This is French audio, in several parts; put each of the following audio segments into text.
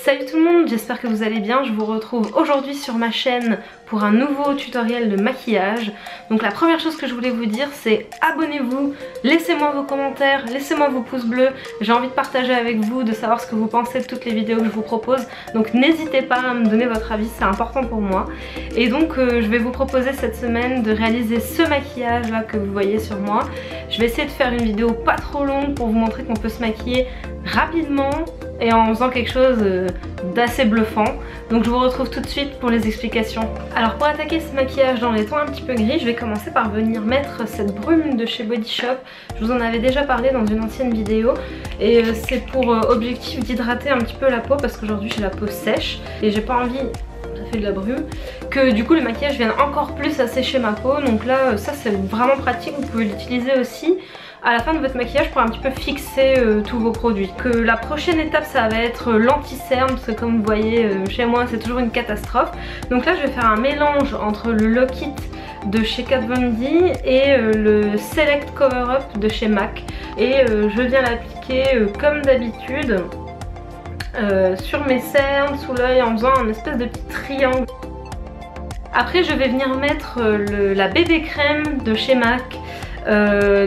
Salut tout le monde, j'espère que vous allez bien. Je vous retrouve aujourd'hui sur ma chaîne pour un nouveau tutoriel de maquillage. Donc la première chose que je voulais vous dire, c'est abonnez-vous, laissez-moi vos commentaires, laissez-moi vos pouces bleus. J'ai envie de partager avec vous, de savoir ce que vous pensez de toutes les vidéos que je vous propose. Donc n'hésitez pas à me donner votre avis, c'est important pour moi. Et donc je vais vous proposer cette semaine de réaliser ce maquillage là que vous voyez sur moi. Je vais essayer de faire une vidéo pas trop longue pour vous montrer qu'on peut se maquiller rapidement et en faisant quelque chose d'assez bluffant. Donc je vous retrouve tout de suite pour les explications. Alors pour attaquer ce maquillage dans les tons un petit peu gris, je vais commencer par venir mettre cette brume de chez Body Shop. Je vous en avais déjà parlé dans une ancienne vidéo et c'est pour objectif d'hydrater un petit peu la peau parce qu'aujourd'hui j'ai la peau sèche et j'ai pas envie, ça fait de la brume, que du coup le maquillage vienne encore plus assécher ma peau. Donc là ça c'est vraiment pratique, vous pouvez l'utiliser aussi à la fin de votre maquillage pour un petit peu fixer tous vos produits. Que la prochaine étape ça va être l'anti-cerne parce que comme vous voyez chez moi c'est toujours une catastrophe. Donc là je vais faire un mélange entre le Lock It de chez Kat Von D et le Select Cover Up de chez MAC et je viens l'appliquer comme d'habitude sur mes cernes, sous l'œil, en faisant un espèce de petit triangle. Après je vais venir mettre la bébé crème de chez MAC.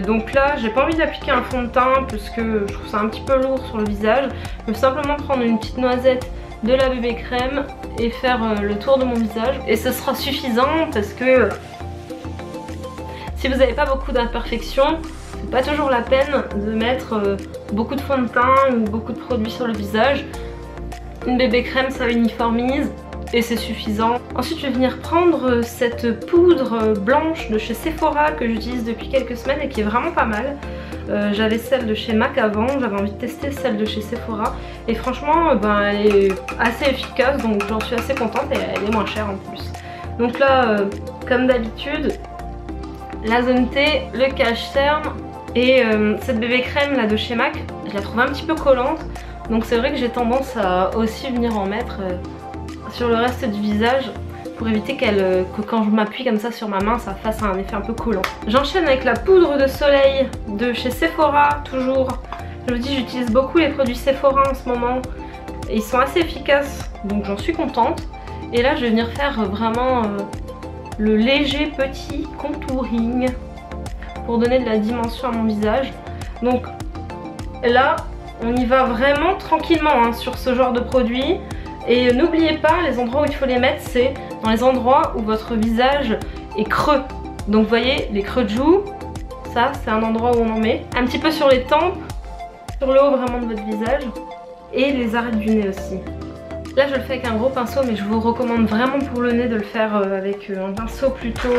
Donc là j'ai pas envie d'appliquer un fond de teint parce que je trouve ça un petit peu lourd sur le visage. Je vais simplement prendre une petite noisette de la bébé crème et faire le tour de mon visage et ce sera suffisant parce que si vous n'avez pas beaucoup d'imperfections, c'est pas toujours la peine de mettre beaucoup de fond de teint ou beaucoup de produits sur le visage. Une bébé crème ça uniformise et c'est suffisant. Ensuite je vais venir prendre cette poudre blanche de chez Sephora que j'utilise depuis quelques semaines et qui est vraiment pas mal. J'avais celle de chez MAC avant, j'avais envie de tester celle de chez Sephora et franchement elle est assez efficace donc j'en suis assez contente et elle est moins chère en plus. Donc là comme d'habitude la zone T, le cache-cerne et cette bébé crème là de chez MAC, je la trouve un petit peu collante donc c'est vrai que j'ai tendance à aussi venir en mettre sur le reste du visage pour éviter que quand je m'appuie comme ça sur ma main ça fasse un effet un peu collant. J'enchaîne avec la poudre de soleil de chez Sephora toujours. Je vous dis j'utilise beaucoup les produits Sephora en ce moment et ils sont assez efficaces donc j'en suis contente. Et là je vais venir faire vraiment le léger petit contouring pour donner de la dimension à mon visage. Donc là on y va vraiment tranquillement hein, sur ce genre de produit. Et n'oubliez pas, les endroits où il faut les mettre, c'est dans les endroits où votre visage est creux. Donc vous voyez, les creux de joues, ça c'est un endroit où on en met. Un petit peu sur les tempes, sur le haut vraiment de votre visage. Et les arêtes du nez aussi. Là je le fais avec un gros pinceau, mais je vous recommande vraiment pour le nez de le faire avec un pinceau plutôt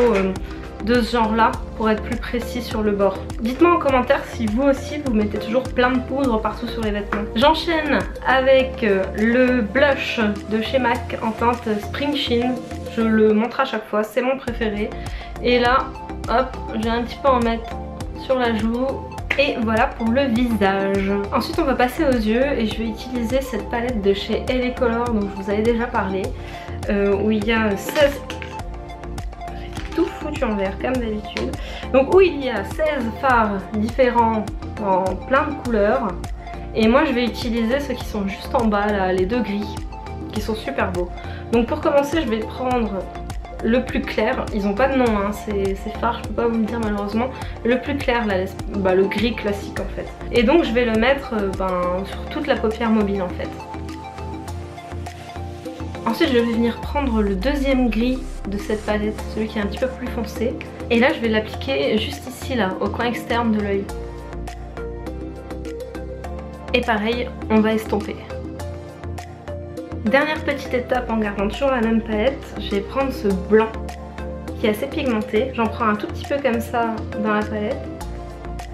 de ce genre là pour être plus précis sur le bord. Dites-moi en commentaire si vous aussi vous mettez toujours plein de poudre partout sur les vêtements. J'enchaîne avec le blush de chez MAC en teinte Spring Sheen. Je le montre à chaque fois, c'est mon préféré. Et là, hop, je vais un petit peu en mettre sur la joue. Et voilà pour le visage. Ensuite on va passer aux yeux et je vais utiliser cette palette de chez LA Color dont je vous avais déjà parlé. Où il y a 16... tout foutu en vert comme d'habitude. Donc où il y a 16 fards différents en plein de couleurs. Et moi je vais utiliser ceux qui sont juste en bas là, les deux gris, qui sont super beaux. Donc pour commencer je vais prendre le plus clair, ils ont pas de nom hein, ces fards, je peux pas vous le dire malheureusement. Le plus clair là, le gris classique en fait. Et donc je vais le mettre sur toute la paupière mobile en fait. Ensuite je vais venir prendre le deuxième gris de cette palette, celui qui est un petit peu plus foncé. Et là je vais l'appliquer juste ici là, au coin externe de l'œil. Et pareil, on va estomper. Dernière petite étape en gardant toujours la même palette, je vais prendre ce blanc qui est assez pigmenté. J'en prends un tout petit peu comme ça dans la palette.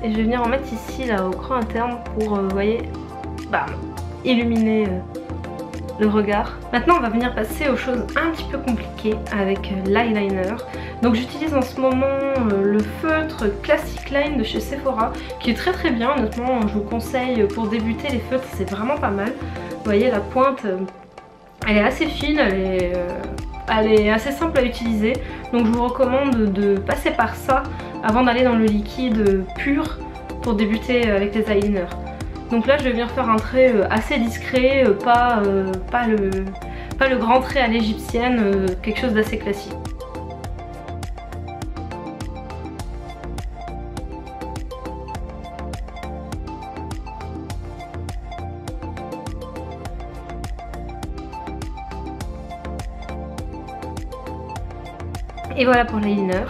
Et je vais venir en mettre ici là au creux interne pour, vous voyez, bam, illuminer le regard. Maintenant on va venir passer aux choses un petit peu compliquées avec l'eyeliner. Donc j'utilise en ce moment le feutre Classic Line de chez Sephora qui est très très bien, honnêtement je vous conseille pour débuter les feutres, c'est vraiment pas mal. Vous voyez la pointe, elle est assez fine, elle est assez simple à utiliser. Donc je vous recommande de passer par ça avant d'aller dans le liquide pur pour débuter avec les eyeliners. Donc là je vais venir faire un trait assez discret, pas le grand trait à l'égyptienne, quelque chose d'assez classique. Et voilà pour l'eyeliner.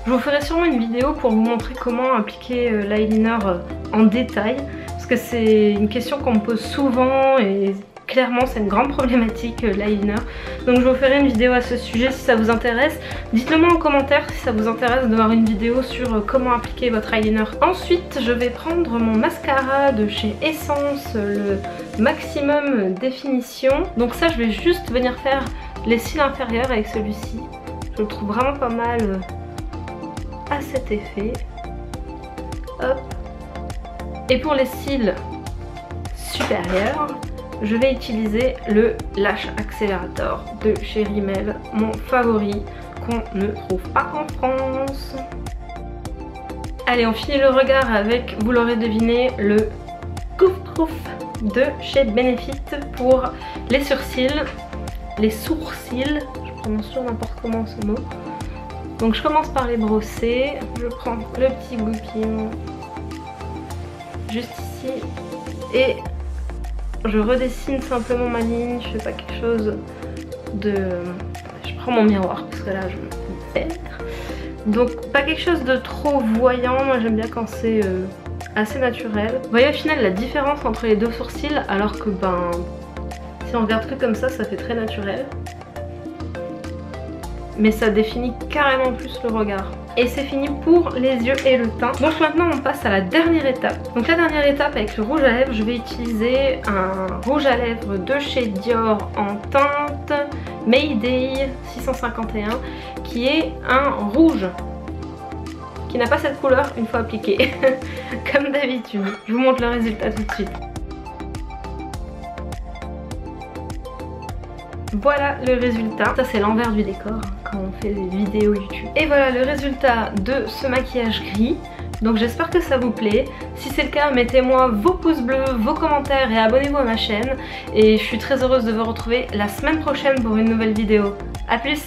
Je vous ferai sûrement une vidéo pour vous montrer comment appliquer l'eyeliner en détail, parce que c'est une question qu'on me pose souvent et clairement c'est une grande problématique l'eyeliner. Donc je vous ferai une vidéo à ce sujet si ça vous intéresse. Dites-le moi en commentaire si ça vous intéresse de voir une vidéo sur comment appliquer votre eyeliner. Ensuite je vais prendre mon mascara de chez Essence, le Maximum Définition. Donc ça je vais juste venir faire les cils inférieurs avec celui-ci. Je le trouve vraiment pas mal à cet effet. Hop. Et pour les cils supérieurs, je vais utiliser le Lash Accelerator de chez Rimmel, mon favori qu'on ne trouve pas en France. Allez, on finit le regard avec, vous l'aurez deviné, le Goof Proof de chez Benefit pour les sourcils. Je prononce toujours n'importe comment ce mot. Donc je commence par les brosser, je prends le petit goupillon juste ici et je redessine simplement ma ligne, je fais pas quelque chose de... Je prends mon miroir parce que là je me perds. Donc pas quelque chose de trop voyant, moi j'aime bien quand c'est assez naturel. Vous voyez au final la différence entre les deux sourcils alors que ben si on regarde que comme ça fait très naturel. Mais ça définit carrément plus le regard. Et c'est fini pour les yeux et le teint. Donc maintenant on passe à la dernière étape. Donc la dernière étape avec le rouge à lèvres, je vais utiliser un rouge à lèvres de chez Dior en teinte Mayday 651 qui est un rouge qui n'a pas cette couleur une fois appliqué. Comme d'habitude. Je vous montre le résultat tout de suite. Voilà le résultat. Ça c'est l'envers du décor quand on fait des vidéos YouTube. Et voilà le résultat de ce maquillage gris. Donc j'espère que ça vous plaît. Si c'est le cas, mettez-moi vos pouces bleus, vos commentaires et abonnez-vous à ma chaîne. Et je suis très heureuse de vous retrouver la semaine prochaine pour une nouvelle vidéo. A plus!